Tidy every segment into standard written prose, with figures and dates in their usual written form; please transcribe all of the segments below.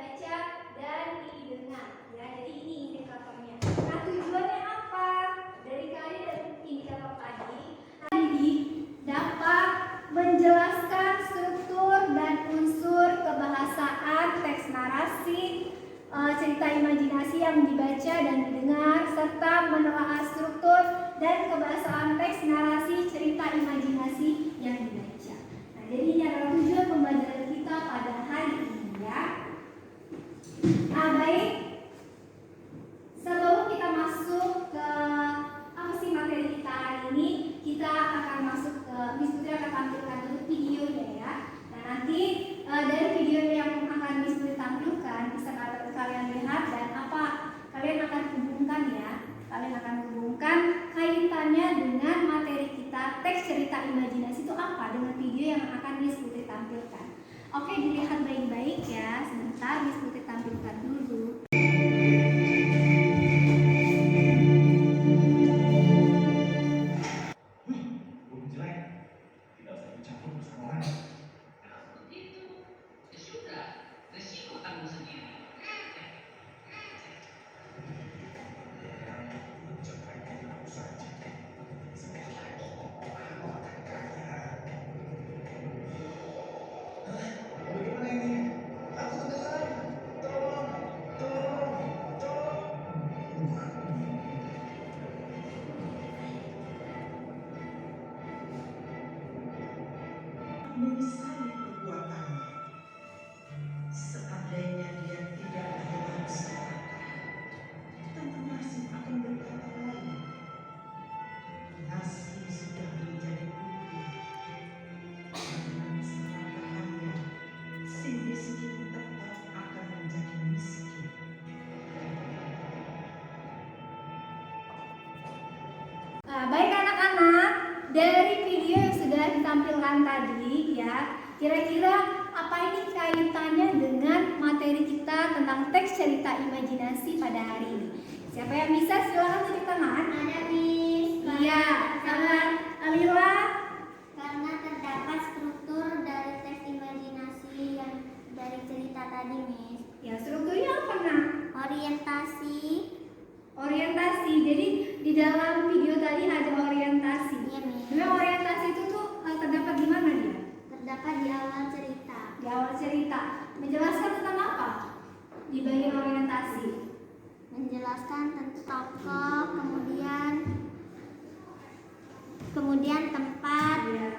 dibaca dan didengar. Ya, jadi ini indikatornya. Nah, tujuannya apa? Dari kali dan indikator tadi dapat menjelaskan struktur dan unsur kebahasaan teks narasi, cerita imajinasi yang dibaca dan didengar, serta menelaah struktur dan kebahasaan teks narasi cerita imajinasi yang dibaca. Nah, jadi ini adalah tujuan pembelajaran kita pada hari ini ya. Nah, baik. Sebelum kita masuk ke apa sih materi kita hari ini, kita akan masuk ke Miss Putri akan tampilkan dulu videonya ya. Nah, nanti dari video yang akan Miss Putri tampilkan bisa kalian lihat dan apa kalian akan hubungkan ya. Kalian akan hubungkan kaitannya dengan materi kita teks cerita imajinasi itu apa dengan video yang akan Miss Putri tampilkan. Oke, dilihat baik-baik ya. Sebentar Miss Putri tampilkan dulu. Menyesali perbuatannya. Seandainya dia tidak dalam sekarang, Tante Narsi akan berkata lain. Nasi sudah menjadi putih. Dengan serakahannya, si miskin tetap akan menjadi miskin. Baik anak-anak, dari video yang sudah ditampilkan tadi ya, kira-kira apa ini kaitannya dengan materi kita tentang teks cerita imajinasi pada hari ini? Siapa yang bisa silakan tunjuk tangan. Ada Miss. Iya, tangan Alila. Karena terdapat struktur dari teks imajinasi yang dari cerita tadi Miss. Ya, strukturnya apa nak? Orientasi. Orientasi. Jadi di dalam video tadi ada orientasi. Iya Miss. Memang orientasi itu tuh terdapat di mana dia? Terdapat di awal cerita. Di awal cerita. Menjelaskan tentang apa? Di bagian orientasi. Menjelaskan tentang tokoh, kemudian tempat. Ya.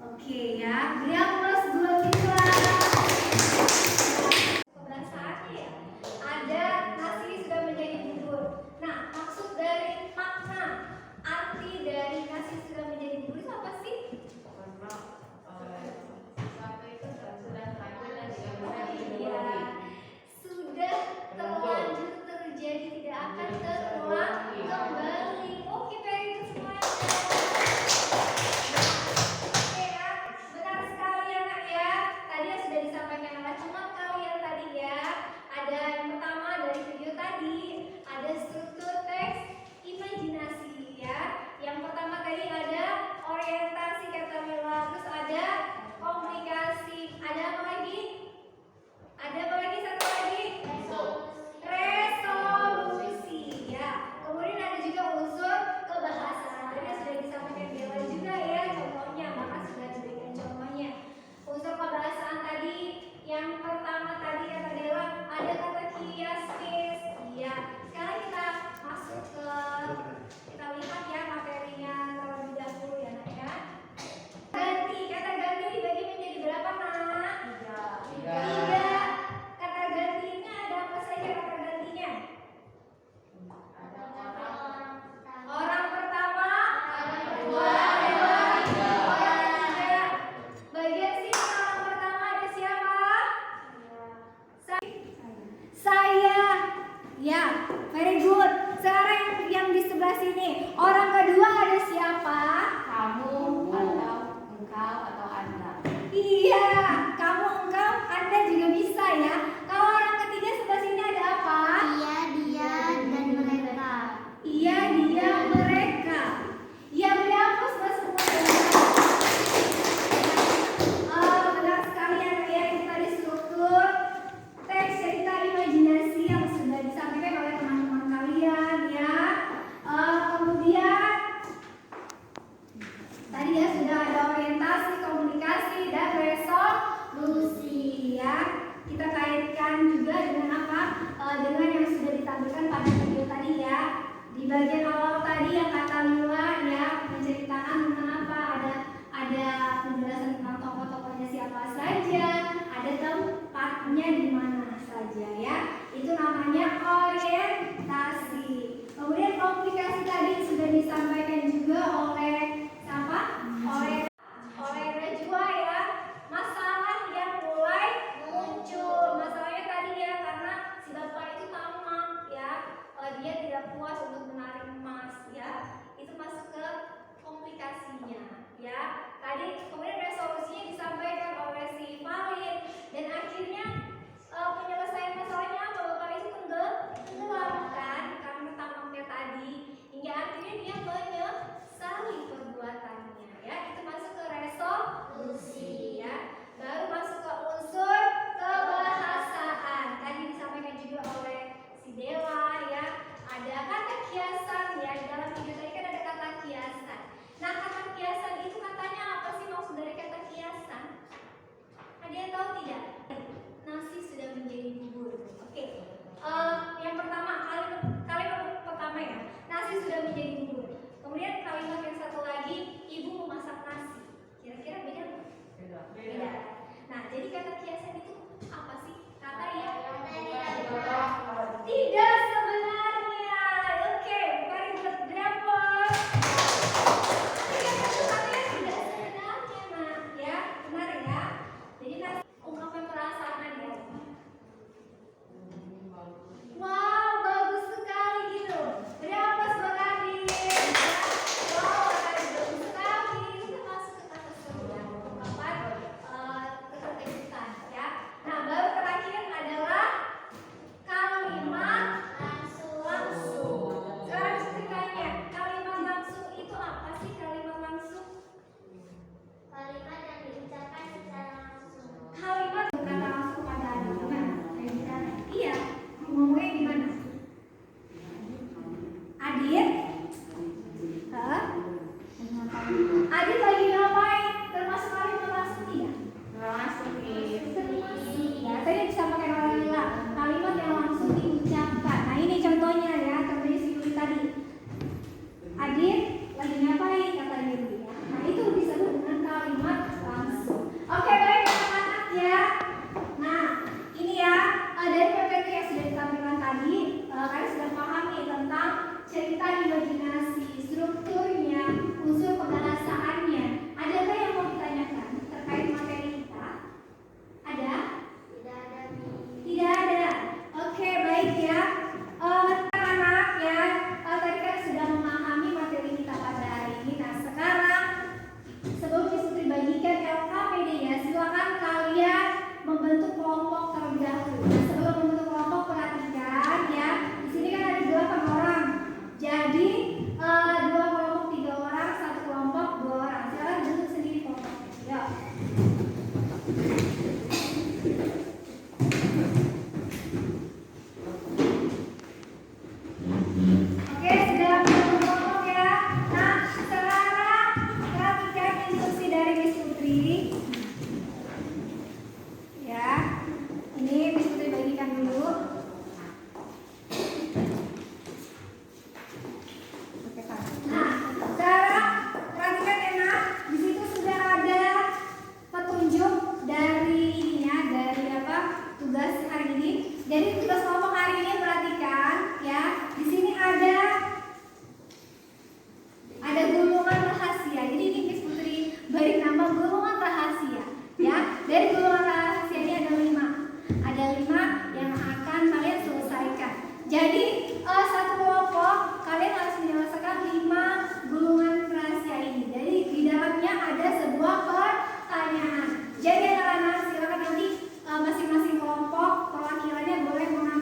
Oke ya. Beriak plus 2 siswa. Kebahasaannya ya. Ada nasi sudah menjadi bubur. Nah, maksud dari makna, arti dari nasi sudah menjadi bubur itu apa sih? Sudah terlanjur terjadi, tidak akan terulang kembali. Oke, very good semuanya. Oke ya, benar sekali ya nak ya. Tadi yang sudah disampaikan oleh teman kalian tadi ya. Ada yang pertama dari video tadi, ada struktur teks imajinasi ya. Yang pertama tadi ada orientasi kata Mila, terus ada komunikasi. Ada apa lagi? Ada apa lagi? Satu lagi? Resolusi ya. Kemudian ada juga unsur kebahasaan. Tadi sudah disampaikan Bella juga ya contohnya, maka sudah diberikan contohnya. Unsur kebahasaan tadi yang pertama tadi kata Bella ada kata kias. Iya. Sekarang kita masuk ke kita lihat ya materinya terlebih dahulu ya nak ya. Ganti, kata ganti dibagi menjadi berapa nak? Tiga. Kata gantinya ada apa saja kata gantinya? Orang pertama, orang kedua, orang ketiga. Bagian sini orang pertama ada siapa? Saya. Ya, very good. Sekarang yang di sebelah sini, orang kedua ada siapa? Kamu atau engkau atau Anda. Iya, kamu, engkau, Anda juga bisa ya. Kalau orang ketiga sebelah sini ada apa? Iya, dia, dan mereka. Iya, dia, mereka. Iya, berapa semua benar sekali ya, itu tadi struktur teks saja ya. Itu namanya orientasi. Kemudian komplikasi tadi sudah disampaikan juga oleh siapa? Oleh Najwa ya. Masalah yang mulai muncul. Masalahnya tadi ya karena si bapak itu tamak ya. Dia tidak puas untuk menarik emas ya. Itu masuk ke komplikasinya ya. Tadi kemudian resolusinya disampaikan oleh si Valin dan akhirnya penyelesaian masalahnya apa? Bapak itu tenggelam kan karena tamaknya tadi hingga akhirnya dia menyesali perbuatannya ya. Itu masuk ke resolusi ya. Baru masuk ke unsur kebahasaan. Tadi disampaikan juga oleh si Dewa ya. Ada kata kiasan ya. Di dalam video tadi kan ada kata kiasan. Nah, kata kiasan itu katanya apa sih maksud dari kata kiasan? Ada yang tahu tidak? Nasi sudah menjadi bubur. Oke. Yang pertama kalimat pertama ya. Nasi sudah menjadi bubur. Kemudian kalimat yang satu lagi, ibu memasak nasi. Kira-kira beda nggak? Beda. Nah, jadi kata kiasan itu apa sih? Kata yang tidak sebenarnya. Oke, mari berdrapor. Katanya tidak sebenarnya, nah, ya benar ya. Jadi nasi ungkapan perasaan aja. Wow, bagus sekali gitu. Berapa sekali? Wow, bagus sekali. Itu masuk ke kata seruan, ungkapan keterkejutan ya. Nah, baru terakhir adalah kalimat langsung. Sekarang ceritanya, kalimat langsung itu apa sih kalimat langsung? Kalimat yang diucapkan secara langsung. Kalimat berkata langsung pada adik gimana? Kayak gimana? Iya, ngomongnya gimana? Adit? Hah? Adit lagi ngapain? Termasuk kalimat langsung tidak? Masuk Termasuk ya. Tadi disampaikan oleh Lila, kalimat yang langsung diucapkan. Nah ini contohnya ya, contohnya si Yuli tadi. Adit lagi ngapain? Kata Yuli ya. Nah itu disebut dengan kalimat langsung. Oke baik anak-anak ya. Nah ini ya dari PPT yang sudah ditampilkan tadi, kalian sudah paham nih tentang cerita imajinasi, strukturnya, unsur pembahasaannya. Adakah yang mau ditanyakan terkait materi kita? Ada? Tidak ada Tidak ada. Oke baik ya. Anak-anak ya, tadi kan sudah memahami materi kita pada hari ini. Nah sekarang sebelum Putri bagikan LKPD-nya, silakan kalian membentuk kelompok terlebih dahulu. Nah, sebelum membentuk kelompok perhatikan ya, di sini kan ada 8 orang. Jadi 2 kelompok 3 orang, 1 kelompok 2 orang. Silakan bentuk sendiri kelompoknya. Yuk. Oke, sudah bentuk kelompok ya. Nah, sekarang perhatikan instruksi dari Miss Putri. Ya, ini Miss Putri bagikan dulu. Nah, sekarang perhatikan enak. Di situ sudah ada petunjuk dari ininya, dari apa? Tugas hari ini. Jadi tugas kelompok hari ini perhatikan ya. Di sini ada gulungan rahasia. Jadi ini Miss Putri beri nama gulungan rahasia. Ya, dari gulungan rahasia ini ada 5. Ada 5 yang akan kalian selesaikan. Jadi satu kelompok kalian harus menyelesaikan 5 gulungan rahasia ini. Jadi di dalamnya ada sebuah pertanyaan. Jadi anak-anak silakan nanti masing-masing kelompok perwakilannya boleh mengambil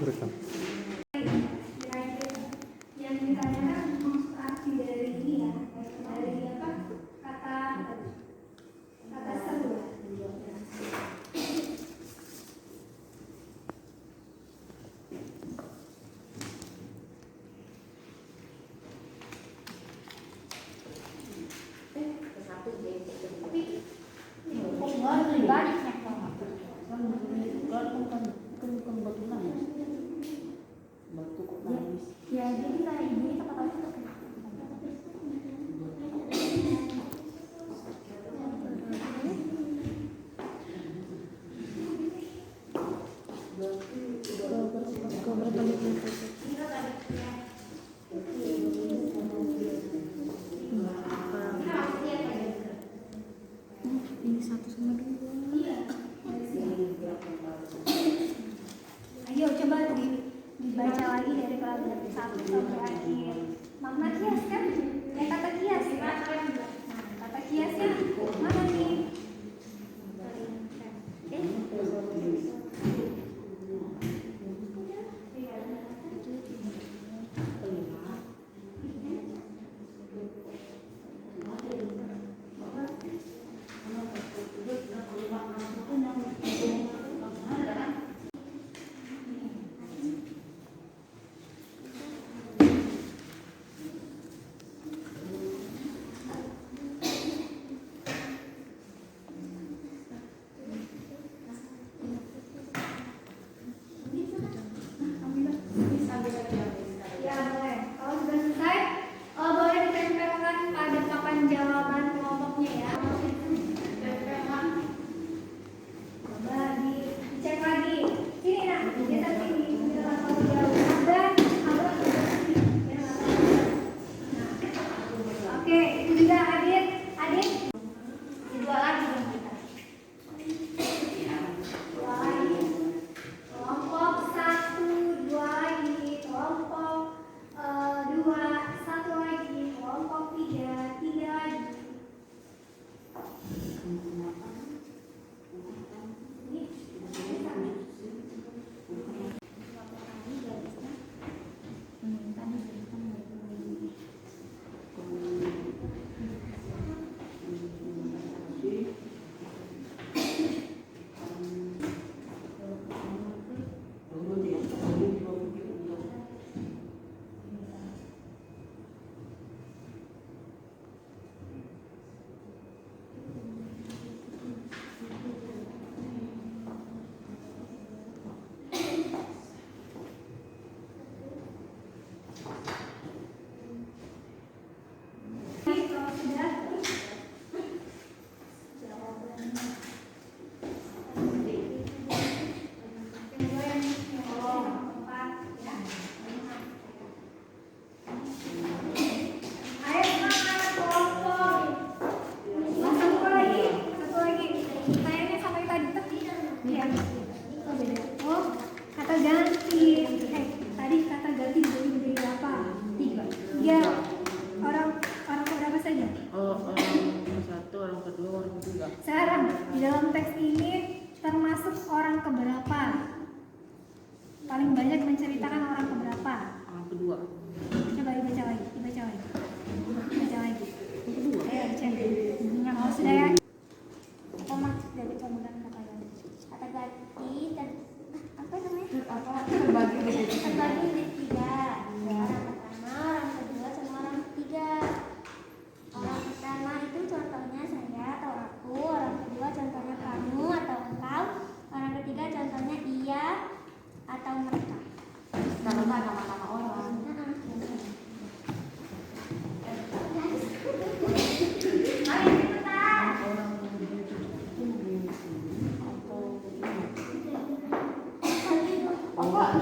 Rekam. Yang ditanyakan maksud arti dari ini ya, dari apa? Kata seru. Ya jadi kayak ini apa tahu itu ayo coba dibaca lagi dari paragraf 1 sampai akhir. Makna kias kan? Kata kias ya. Nah, kata kiasnya mana nih? Ya boleh. Kalau sudah selesai, boleh ditempelkan pada papan jawaban kelompoknya ya. Coba dicek lagi. Sini nak, geser sini. Jangan terlalu jauh. Abang sini. Nah, oke, itu juga Adit. Dua lagi dong kita. Dua lagi. Kelompok 1, 2 lagi. Kelompok 2, 1 lagi. Kelompok 3, 3 lagi. Kalau sudah jawabannya. Ayo semangat kelompok. Satu lagi. Tanya sampai tadi tuh. Iya. Oh beda. Oh kata ganti. Tadi kata ganti menjadi apa? 3. Orang berapa saja? Orang satu, orang kedua, orang ketiga. Sekarang di dalam teks ini termasuk orang keberapa? Paling banyak menceritakan orang keberapa? Orang kedua. Coba dibaca lagi. Yang kedua. Ayo cek. Kalau sudah ya. Apa maksud dari penggunaan kata ganti? Kata ganti apa namanya? Terbagi menjadi Terbagi menjadi 3. Orang pertama, orang kedua, sama orang ketiga. Orang pertama itu contohnya saya atau aku. Orang kedua contohnya kamu atau engkau. Orang ketiga contohnya ia atau mereka. kalau nggak nama-nama orang. Ayo cepetan. Orang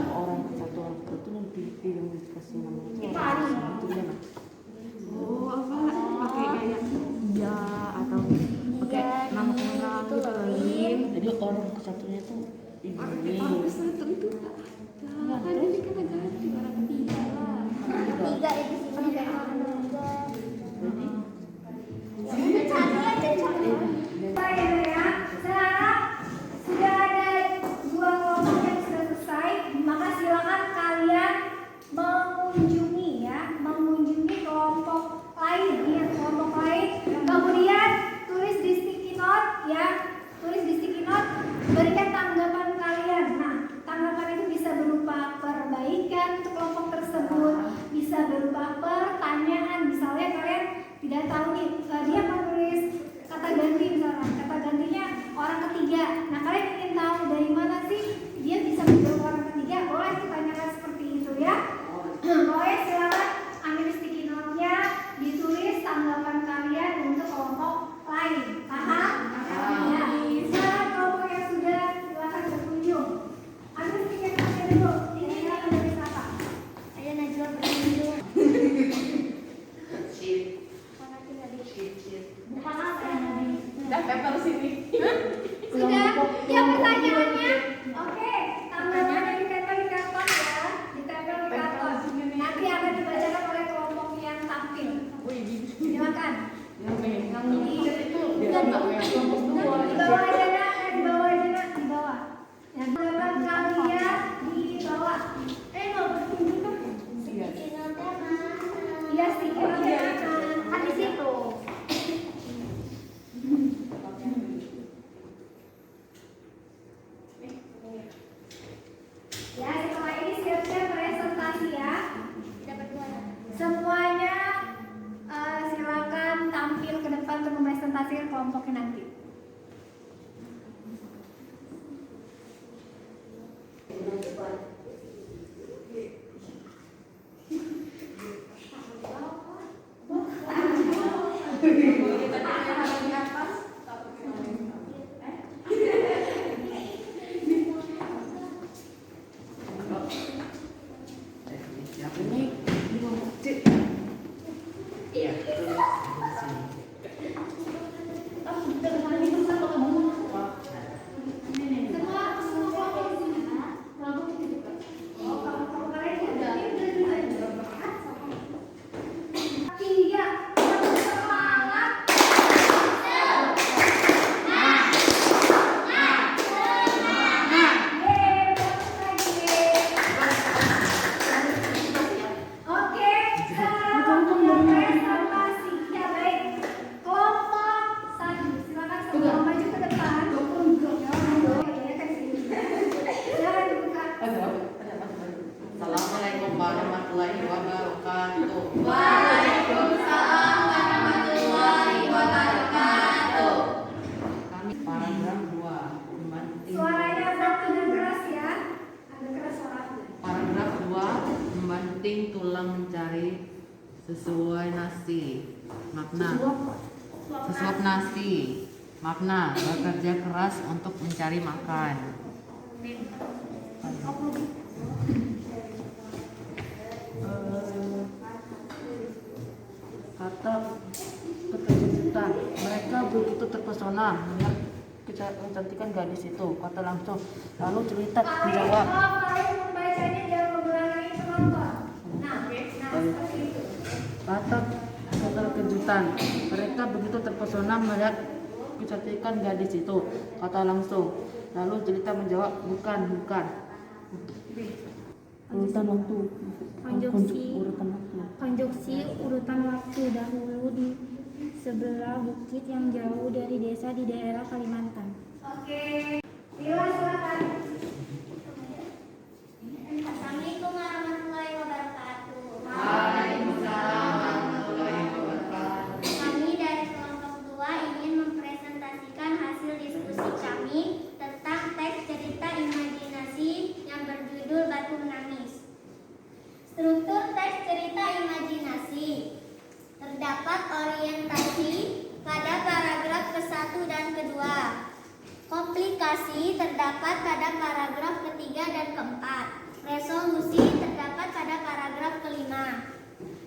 satu, orang kedua itu nanti dikasih nama itu. Itu Ari. Itu dia nak. Oh apa? Pakai kayak iya atau pakai nama orang gitu kali. Jadi orang satunya tuh ibu ini. Tentu. Kan ini kena ganti orang ketiga lah. Ketiga itu sini dan orang kedua. Baik ya. Sekarang sudah ada 2 kelompok yang sudah selesai. Maka silakan berikan untuk kelompok tersebut. Bisa berupa pertanyaan, misalnya kalian tidak tahu nih, dia menulis kata ganti misalnya, kata gantinya orang ketiga. Nah kalian ingin tahu dari mana sih dia bisa menjawab orang ketiga, boleh ditanyakan seperti itu ya. Boleh, silakan ambil sticky note-nya, ditulis tanggapan kalian untuk kelompok lain. Paham? Ya. Sekarang kelompok yang sudah, silakan berkunjung. Ambil sticky note-nya dulu. Ini yang menulis apa? Ayo Najwa berkunjung. Udah pepper sini. Sudah? Ya pertanyaannya? Oke, tanggapan yang ditempel di karton ya. Ditempel di karton. Nanti akan dibacakan oleh kelompok yang tampil. Silakan. Di bawah aja nak, di bawah aja nak, di bawah. Ya, tanggapan kalian di bawah. Mau berkunjung dong? Sticky note-nya mana? Iya, sticky note-nya mana? Di situ. Ya, setelah ini siap-siap presentasi ya. Dapat 2. Semuanya silakan tampil ke depan untuk mempresentasikan kelompoknya nanti. Semua kelompok di sini. Kelompok di depan. Oh, kalau kalian ada tiga, semangat. Oke, sekarang presentasi. Ya baik, kelompok satu. Silakan semua maju ke depan. Ya, kan sini. Jangan dibuka. Assalamualaikum warahmatullahi wabarakatuh. Waalaikumsalam warahmatullahi wabarakatuh. Kami paragraf 2 membanting. Suaranya agak keras ya. Agak keras suaranya. Paragraf 2 membanting tulang mencari sesuai nasi. Makna. Sesuap nasi. Makna bekerja keras untuk mencari makan. Kata keterkejutan. Mereka begitu terpesona melihat kecantikan gadis itu. Kata langsung. Lalu cerita menjawab. Kalian membacanya jangan mengulangi penonton. Nah, seperti itu. Kata keterkejutan. Mereka begitu terpesona melihat kecantikan gadis itu. Kata langsung. Lalu cerita menjawab. Bukan. Urutan waktu. Konjungsi urutan waktu dahulu di sebelah bukit yang jauh dari desa di daerah Kalimantan. Oke. Lila silakan. Assalamualaikum warahmatullahi wabarakatuh. Kami dari kelompok 2 ingin mempresentasikan hasil diskusi kami tentang teks cerita imajinasi yang berjudul Batu Menangis. Struktur teks cerita imajinasi. Terdapat orientasi pada paragraf ke-1 dan ke-2. Komplikasi terdapat pada paragraf ke-3 dan ke-4. Resolusi terdapat pada paragraf ke-5.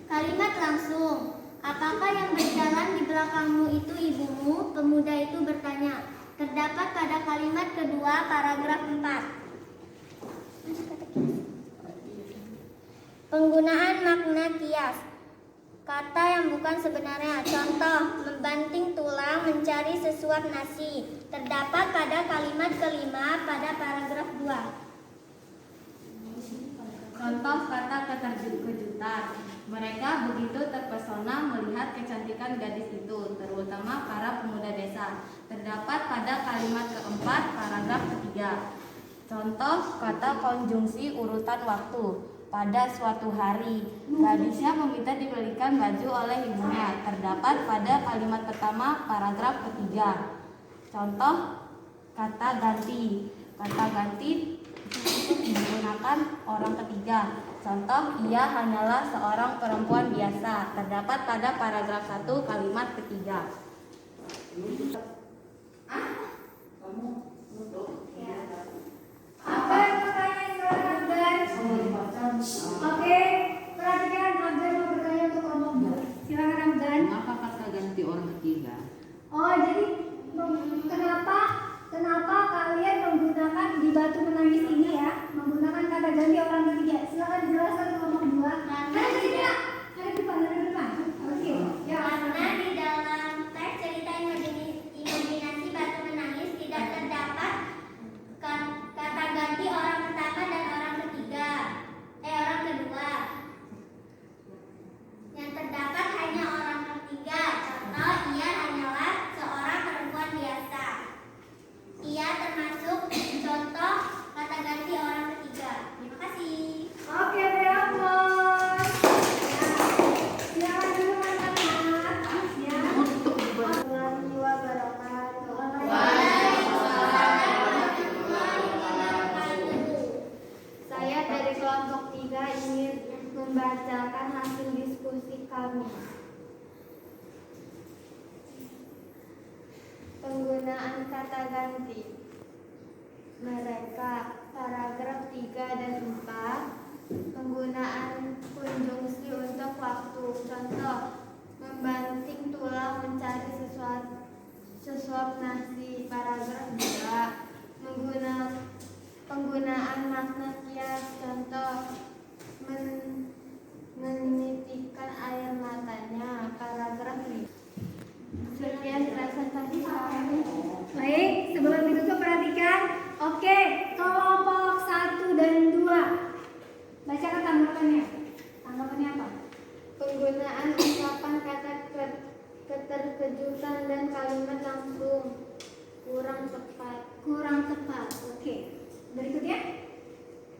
Kalimat langsung. Apakah yang berjalan di belakangmu itu ibumu? Pemuda itu bertanya. Terdapat pada kalimat kedua paragraf 4. Penggunaan makna kias. Kata yang bukan sebenarnya. Contoh, membanting tulang mencari sesuap nasi. Terdapat pada kalimat kelima pada paragraf 2. Contoh kata keterkejutan. Mereka begitu terpesona melihat kecantikan gadis itu, terutama para pemuda desa. Terdapat pada kalimat keempat paragraf ketiga. Contoh kata konjungsi urutan waktu. pada suatu hari, gadisnya meminta dibelikan baju oleh ibunya. Terdapat pada kalimat pertama paragraf ketiga. Contoh kata ganti. Kata ganti untuk digunakan orang ketiga. Contoh, ia hanyalah seorang perempuan biasa. Terdapat pada paragraf 1 kalimat ketiga. Apa yang bertanya silakan Abdan? Oke, perhatikan Abdan mau bertanya untuk kelompok 2. Silakan Abdan. Mengapa kata ganti orang ketiga? Oh, jadi kenapa kalian menggunakan di batu menangis ini ya? Menggunakan kata ganti orang ketiga. Silakan dijelaskan kelompok 2. Ada di sini, ada di depan. Oke. Ya, Karena di dalam teks cerita imajinasi batu menangis tidak terdapat kata ganti orang pertama dan orang kedua. Yang terdapat hanya orang ketiga. Contoh, ia hanyalah seorang perempuan biasa. Ia termasuk contoh kata ganti orang ketiga. Terima kasih. Oke, Beapos. Ya, silakan dulu anak-anak. Ya. Warahmatullahi wabarakatuh. Saya dari kelompok 3 ingin membacakan hasil diskusi kami. Penggunaan kata ganti. Mereka paragraf 3 dan 4. Penggunaan konjungsi untuk waktu. Contoh, membanting tulang mencari sesuap nasi. Paragraf 2. Penggunaan makna kias. Contoh, menitikan air matanya. Paragraf 5. Sekian presentasi kami. Baik, sebelum ditutup perhatikan. Oke, kelompok 1 dan 2. Bacakan tanggapannya. Tanggapannya apa? Penggunaan ungkapan kata keterkejutan dan kalimat langsung kurang tepat. Oke. Berikutnya.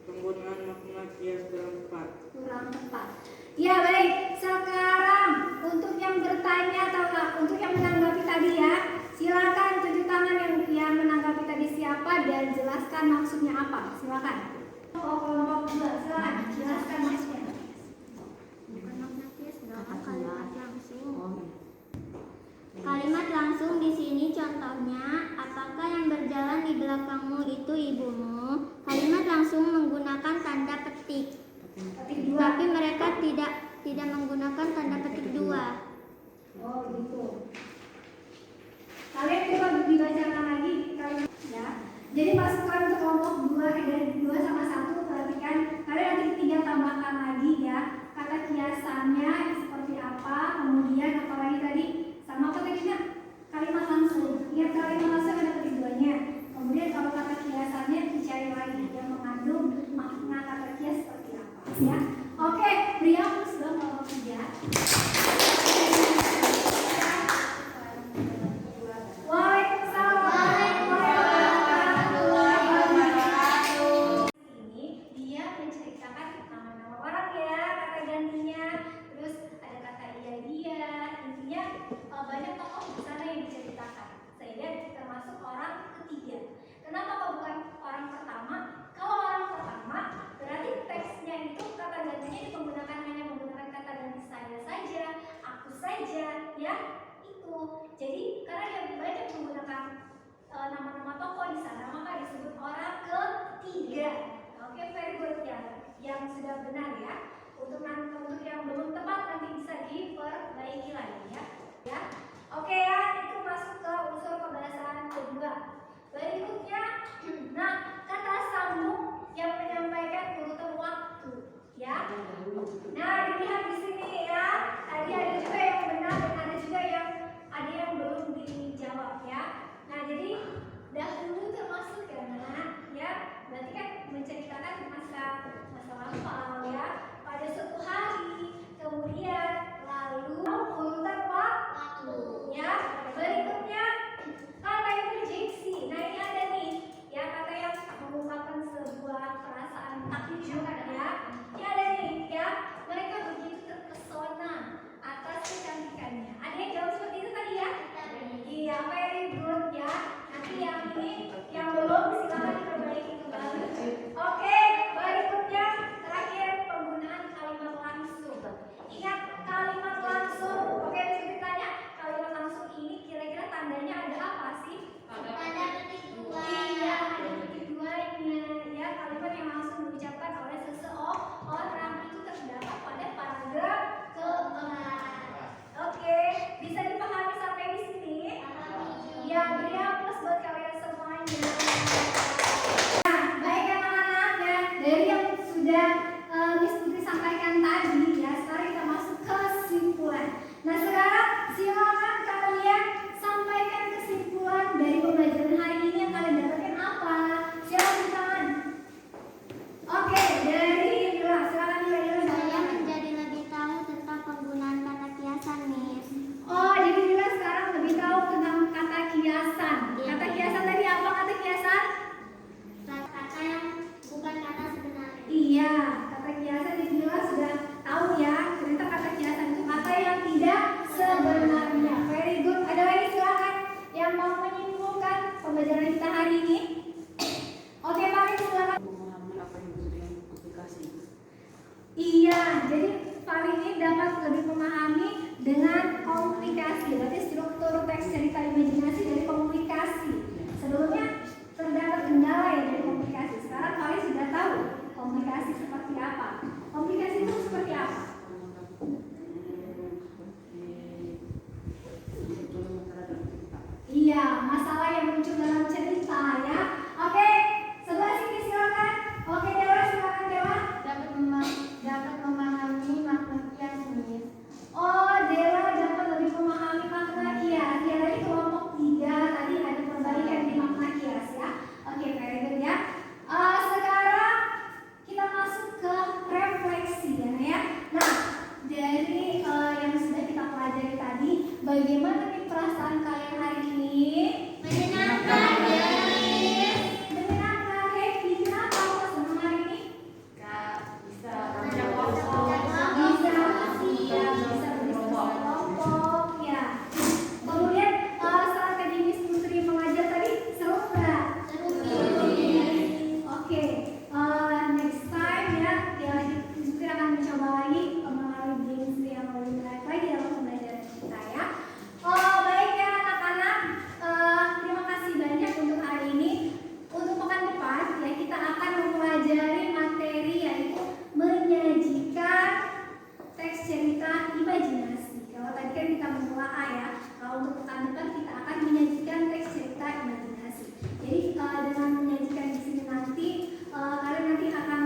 Penggunaan makna kias Kurang tepat. Ya, baik. Sekarang untuk yang bertanya atau untuk yang menanggapi tadi ya, silakan tunjuk tangan yang menanggapi tadi siapa dan jelaskan maksudnya apa. Silakan. Kelompok 2, silakan jelaskan maksudnya. Bukan makna kias, kalimat langsung. Kalimat langsung di sini contohnya, apakah yang berjalan di belakangmu itu ibumu? Kalimat langsung menggunakan tanda petik. Tapi mereka tidak menggunakan tanda petik 2. Oh, gitu. Kalian coba dibacakan lagi kalimat ya. Jadi masukkan untuk kelompok 2 dari 2 sama 1, perhatikan. Kalian nanti 3 tambahkan lagi ya. Kata kiasannya seperti apa, kemudian apa lagi tadi? Sama apa tadi Nak? Kalimat langsung. Lihat kalimat langsung ada petik 2-nya. Kemudian kalau kata kiasannya dicari lagi yang mengandung makna kata kias seperti apa ya. Oke, Pria plus dong kelompok 3. Ini dia menceritakan nama-nama orang ya, kata gantinya. Terus ada kata iya dia. Intinya banyak tokoh di sana yang diceritakan. Sehingga termasuk orang ketiga. Kenapa kok bukan orang pertama? Kalau orang pertama berarti teksnya itu kata gantinya hanya menggunakan kata ganti saya saja, aku saja, ya itu. Jadi karena dia banyak menggunakan nama-nama tokoh di sana, maka disebut orang ketiga. Oke, very good ya, yang sudah benar ya. Untuk yang belum tepat nanti bisa diperbaiki lagi ya. Ya, oke ya, itu masuk ke unsur pembahasan kedua. Berikutnya, nah kata sambung yang menyampaikan urutan waktu, ya. Nah dilihat di sini ya, tadi ada juga yang benar dan ada yang belum dijawab ya. Nah jadi dahulu termasuk ya, berarti kan menceritakan masa lampau ya. Pada suatu hari, kemudian lalu urutan waktu, ya. Berikutnya kata interjeksi. Nah ini ada nih ya, kata yang mengungkapkan sebuah perasaan takjub ya. Ini ada yang Miss Putri sampaikan tadi ya, sekarang kita masuk ke kesimpulan. Nah sekarang silakan kalian sampaikan kesimpulan dari pembelajaran hari ini yang kalian dapatkan apa? Silakan tangan. Oke, dari Indra, silakan Indra. Saya menjadi lebih tahu tentang penggunaan kata kiasan, Miss. Oh, jadi Indra sekarang lebih tahu tentang kata kiasan. Kata kiasan tadi apa kata kiasan? Kata yang bukan kata sebenarnya. Iya, kata kiasan di sini sudah tahu ya. Ternyata kata kiasan itu kata yang tidak sebenarnya. Very good. Ada lagi silakan yang mau menyimpulkan pembelajaran kita hari ini. Oke, Pak, silakan. Memahami apa yang disebut dengan komunikasi. Iya, jadi Fali ini dapat lebih memahami dengan komunikasi. Berarti struktur teks cerita imajinasi dari komunikasi. Sebelumnya terdapat kendala ya dari komunikasi. Sekarang Fali sudah tahu komunikasi seperti apa. Komunikasi itu seperti apa? Iya, masalah yang muncul dalam cerita ya. Oke, sebelah sini silakan. Oke, Dewa silakan Dewa. Dapat memahami makna kias, Miss. Oh, Dewa dapat lebih memahami makna kias. Ya, tadi kelompok 3 tadi ada perbaikan di makna kias ya. Oke, very good ya. Sekarang kita masuk ke refleksi ya. Nah, dari yang sudah kita pelajari tadi, bagaimana nih perasaan kalian hari ini? Menyenangkan, Miss. Menyenangkan, happy. Kenapa kok senang hari ini? Bisa berkelompok ya. Kemudian strategi Miss Putri mengajar tadi seru nggak? Oke, next time ya, Miss Putri akan mencoba lagi melalui games yang lebih menarik lagi dalam pembelajaran kita ya. Baik ya anak-anak, terima kasih banyak untuk hari ini. Untuk pekan depan ya kita akan mempelajari materi yaitu menyajikan teks cerita imajinasi. Kalau tadi kan kita menelaah ya, kalau untuk pekan depan kita akan menyajikan teks cerita imajinasi. Jadi dengan menyajikan di sini nanti kalian nanti akan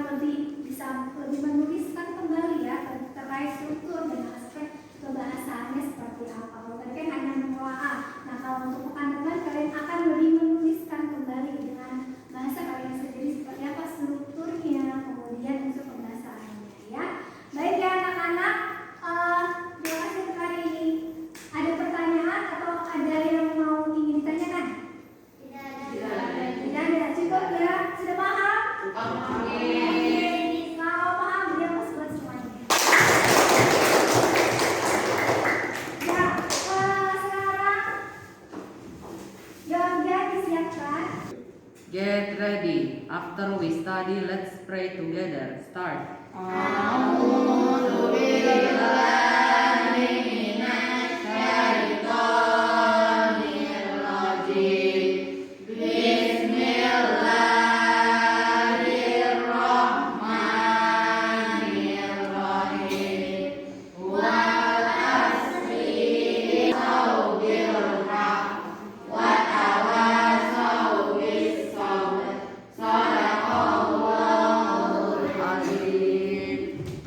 bisa lebih menuliskan kembali ya terkait struktur dan aspek kebahasaannya seperti apa. Kalau tadi kan hanya menelaah. Nah kalau untuk pekan depan kalian akan lebih menuliskan kembali dengan bahasa kalian sendiri seperti apa strukturnya, kemudian unsur pembahasannya ya. Baik ya anak-anak, terima kasih untuk hari ini. Ada pertanyaan atau ada yang mau ingin ditanyakan? Tidak ada. Cukup ya? Sudah paham? Oke. Kalau paham, dia masuk buat semuanya. Ya, sekarang yoga disiapkan. Get ready. After we study, let's pray together. Start.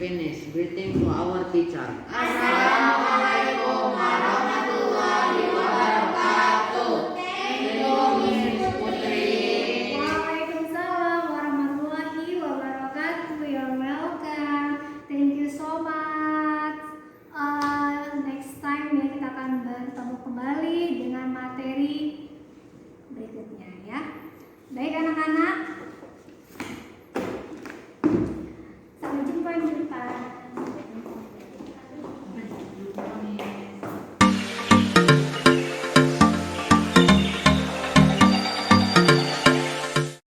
Finish. Greeting to our teacher. Assalamualaikum warahmatullahi wabarakatuh. Thank you, Miss Putri. Waalaikumsalam warahmatullahi wabarakatuh. You're welcome. Thank you so much. Next time ya kita akan bertemu kembali dengan materi berikutnya ya. Baik anak-anak,